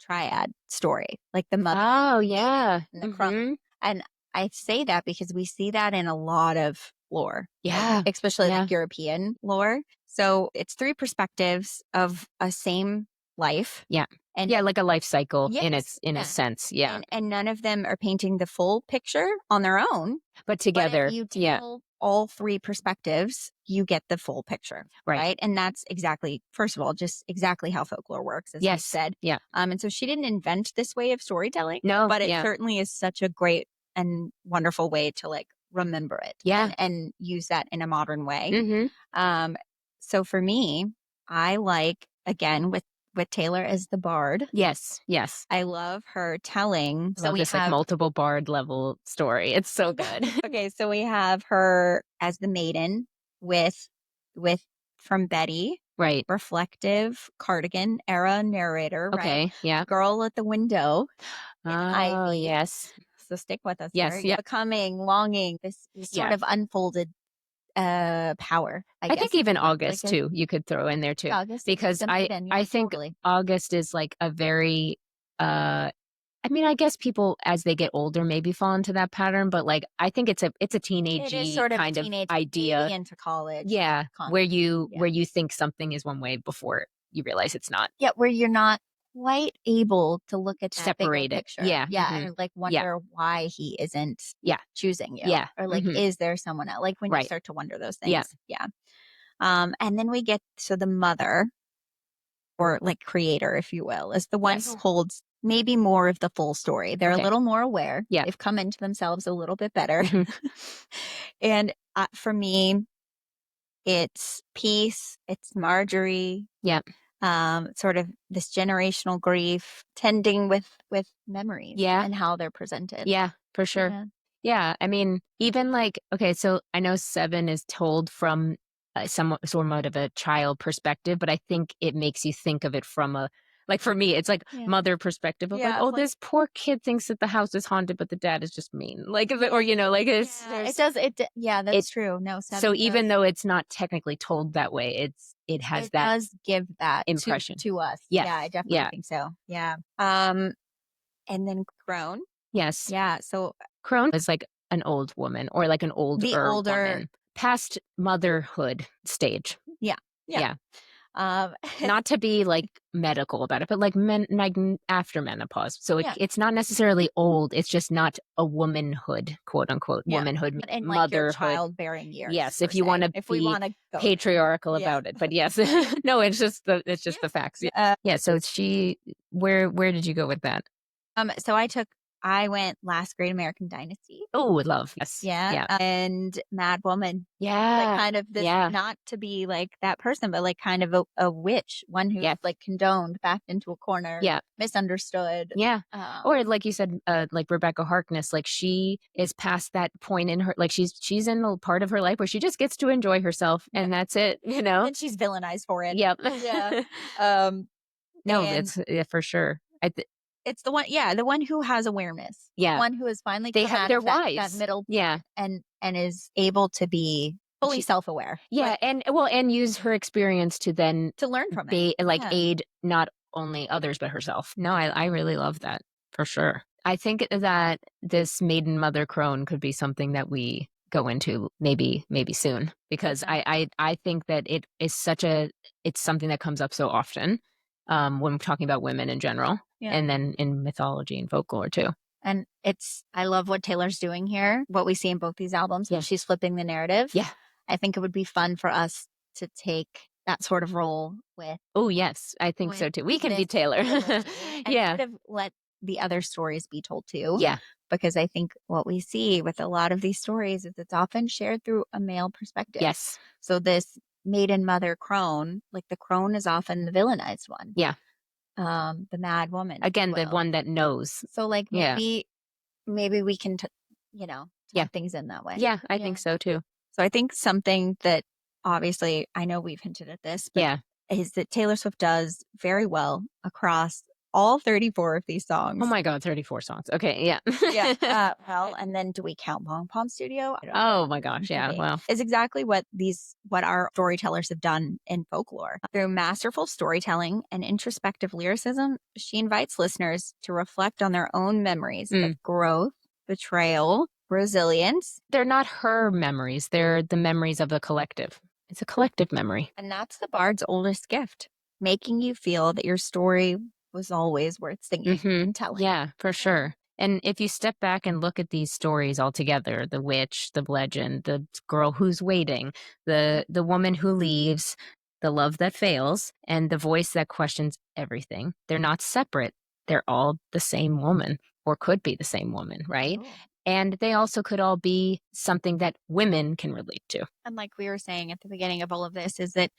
triad story, like the mother. Oh, yeah. And the Crone. And I say that because we see that in a lot of lore. Yeah. Especially like European lore. So it's three perspectives of a same life. Yeah. And like a life cycle in a sense. Yeah. And none of them are painting the full picture on their own. But together. But if you tell all three perspectives, you get the full picture. Right. And that's exactly, first of all, just exactly how folklore works, as you said. Yeah. And so she didn't invent this way of storytelling. No. But it certainly is such a great and wonderful way to like remember it. Yeah. And use that in a modern way. Mm-hmm. So for me, I like, again, with with Taylor as the bard. Yes, yes. I love her telling. So we have like multiple bard level story. It's so good. Okay, so we have her as the maiden with from Betty. Right. Reflective cardigan era narrator. Okay. Right? Yeah. Girl at the window. Oh, Ivy. yes. So stick with us. Yes. Here. Yeah. Becoming, longing, this sort of unfolded power. I think even August too, you could throw in there too. August, because I think totally. August is like a very I mean, I guess people as they get older maybe fall into that pattern, but like I think it's a teenagey sort of kind of teenage idea into college. Yeah, where you think something is one way before you realize it's not. Yeah, where you're not quite able to look at that Separate bigger it. picture. Yeah. And like wonder why he isn't choosing you. Yeah. Or like, is there someone else? Like when you start to wonder those things. Yeah. And then we get, so the mother, or like creator, if you will, is the one who holds maybe more of the full story. They're a little more aware. Yeah. They've come into themselves a little bit better. And for me, it's peace, it's Marjorie. Yep. Sort of this generational grief, tending with memories. Yeah. And how they're presented. Yeah, for sure. Yeah. I mean, even like, okay, so I know 7 is told from somewhat of a child perspective, but I think it makes you think of it from a, like for me, it's like mother perspective of like, oh, this poor kid thinks that the house is haunted, but the dad is just mean. Like, or, you know, like it's, that's true. No, 7 so even though it's not technically told that way, it has that does give that impression to us. Yes. Yeah, I definitely think so. Yeah. And then Crone. Yes. Yeah. So Crone is like an old woman, or like an older woman, past motherhood stage. Yeah. Yeah. Not to be like medical about it, but like after menopause. So it's not necessarily old. It's just not a womanhood, quote unquote, womanhood, and like motherhood, your childbearing years. Yes, if you want to be patriarchal about it, but yes, no, it's just the facts. Yeah. So she, where did you go with that? So I went Last Great American Dynasty. Oh, love. Yes. Yeah. And Mad Woman. Yeah. Like kind of this, not to be like that person, but like kind of a witch, one who's like condoned, backed into a corner, misunderstood. Yeah. Or like you said, like Rebecca Harkness, like she is past that point in her, like she's in a part of her life where she just gets to enjoy herself, and that's it, you know? And she's villainized for it. Yep. Yeah. No, it's for sure. It's the one who has awareness. Yeah. The one who has finally they have their wise. That middle. Yeah. And is able to be fully self-aware. Yeah. And use her experience to then to learn from it. Aid not only others, but herself. No, I really love that for sure. I think that this Maiden Mother Crone could be something that we go into maybe soon, because I think that it is it's something that comes up so often when we're talking about women in general. And then in mythology and folklore too. And I love what Taylor's doing here, what we see in both these albums. Yeah. She's flipping the narrative. Yeah. I think it would be fun for us to take that sort of role with. Oh, yes. I think so too. We can be Taylor. And sort of let the other stories be told too. Yeah. Because I think what we see with a lot of these stories is it's often shared through a male perspective. Yes. So this Maiden Mother Crone, like the Crone is often the villainized one. Yeah. The Mad Woman. Again, the one that knows. So like maybe we can, talk things in that way. Yeah, I think so too. So I think something that obviously, I know we've hinted at this, but is that Taylor Swift does very well across all 34 of these songs. Oh my God, 34 songs. Okay, yeah. Yeah. Well, and then do we count Long Pond Studio? Oh my gosh, yeah. Well, is exactly what our storytellers have done in folklore. Through masterful storytelling and introspective lyricism, she invites listeners to reflect on their own memories of growth, betrayal, resilience. They're not her memories. They're the memories of the collective. It's a collective memory. And that's the bard's oldest gift, making you feel that your story was always worth singing and telling. Yeah, for sure. And if you step back and look at these stories all together, the witch, the legend, the girl who's waiting, the woman who leaves, the love that fails, and the voice that questions everything, they're not separate. They're all the same woman, or could be the same woman, right? And they also could all be something that women can relate to. And like we were saying at the beginning of all of this is that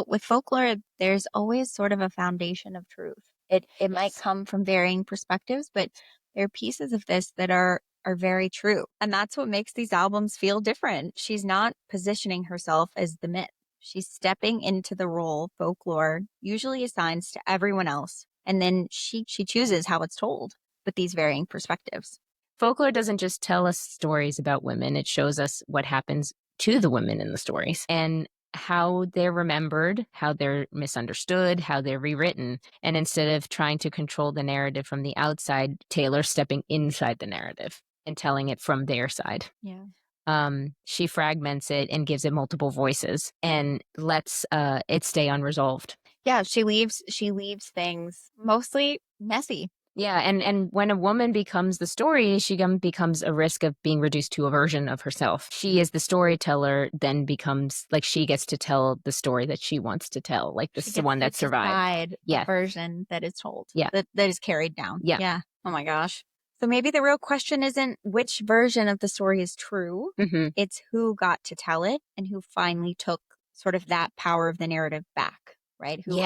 with folklore, there's always sort of a foundation of truth. It might come from varying perspectives, but there are pieces of this that are very true. And that's what makes these albums feel different. She's not positioning herself as the myth. She's stepping into the role folklore usually assigns to everyone else. And then she chooses how it's told with these varying perspectives. Folklore doesn't just tell us stories about women. It shows us what happens to the women in the stories and how they're remembered, how they're misunderstood, how they're rewritten. And instead of trying to control the narrative from the outside, Taylor's stepping inside the narrative and telling it from their side. Yeah. She fragments it and gives it multiple voices and lets it stay unresolved. Yeah, she leaves things mostly messy. Yeah, and when a woman becomes the story, she becomes a risk of being reduced to a version of herself. She is the storyteller, then becomes like she gets to tell the story that she wants to tell, like this is the one that survived. The version that is told. Yeah, that is carried down. Yeah. Oh my gosh. So maybe the real question isn't which version of the story is true. Mm-hmm. It's who got to tell it and who finally took sort of that power of the narrative back. Right? Who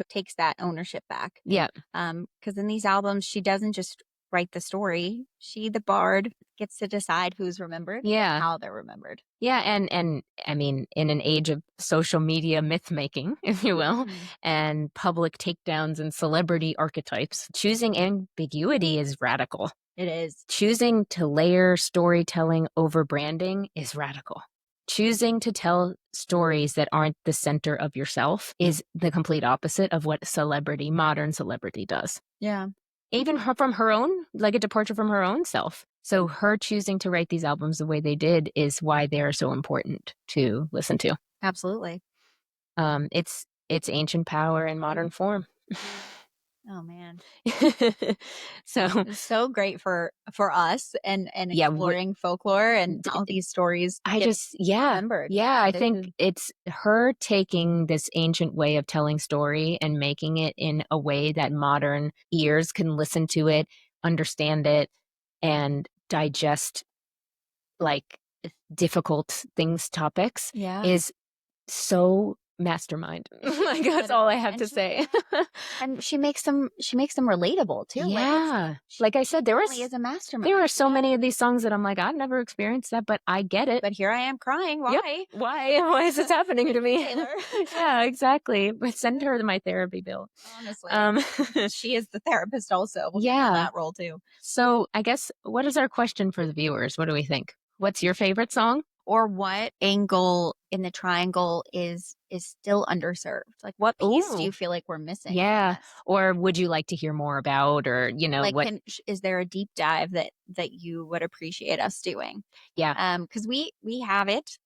takes that ownership back. Yeah. Because in these albums, she doesn't just write the story. She, the bard, gets to decide who's remembered and how they're remembered. Yeah, and I mean, in an age of social media myth-making, if you will, and public takedowns and celebrity archetypes, choosing ambiguity is radical. It is. Choosing to layer storytelling over branding is radical. Choosing to tell stories that aren't the center of yourself is the complete opposite of what modern celebrity does. Yeah. Even from her own, like a departure from her own self. So her choosing to write these albums the way they did is why they're so important to listen to. Absolutely. It's ancient power in modern form. Oh man. So it's so great for us and exploring folklore and all these stories. Remembered. Yeah, I think it's her taking this ancient way of telling story and making it in a way that modern ears can listen to it, understand it, and digest like difficult topics is so mastermind. Like that's all I have to say. And she makes them relatable too. Yeah. Like I said, there is a mastermind. There are so many of these songs that I'm like, I've never experienced that, but I get it. But here I am crying. Why? Yep. Why is this happening to me? Taylor. Yeah, exactly. But send her my therapy bill. Honestly. She is the therapist also. That role too. So I guess what is our question for the viewers? What do we think? What's your favorite song? Or what angle in the triangle is still underserved? Like what piece do you feel like we're missing? Yeah. Or would you like to hear more about, or, like is there a deep dive that you would appreciate us doing? Yeah. Because we have it.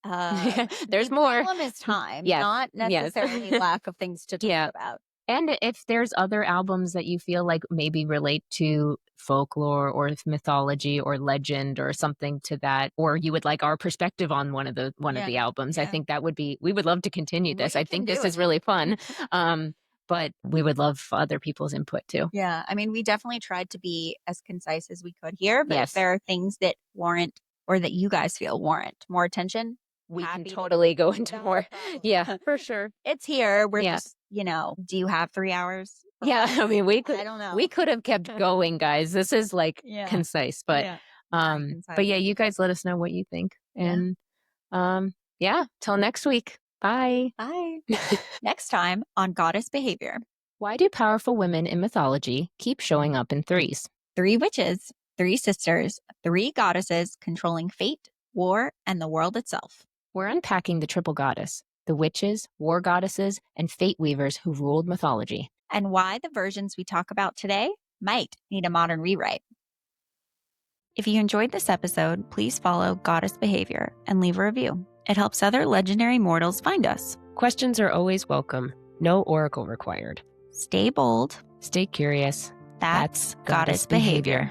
There's more. The problem is time, not necessarily lack of things to talk about. And if there's other albums that you feel like maybe relate to folklore or mythology or legend or something to that, or you would like our perspective on one of the albums, I think we would love to continue this. I think this is really fun. But we would love other people's input too. Yeah. I mean, we definitely tried to be as concise as we could here, but if there are things that warrant or that you guys feel warrant more attention, we can totally go into more. Yeah, for sure. It's here. We're just, do you have 3 hours? Yeah, I mean, I don't know. We could have kept going, guys. This is like concise, but but yeah, you guys let us know what you think. And till next week. Bye. Bye. Next time on Goddess Behavior. Why do powerful women in mythology keep showing up in threes? 3 witches, 3 sisters, 3 goddesses controlling fate, war, and the world itself. We're unpacking the triple goddess, the witches, war goddesses, and fate weavers who ruled mythology. And why the versions we talk about today might need a modern rewrite. If you enjoyed this episode, please follow Goddess Behavior and leave a review. It helps other legendary mortals find us. Questions are always welcome. No oracle required. Stay bold. Stay curious. That's Goddess Behavior.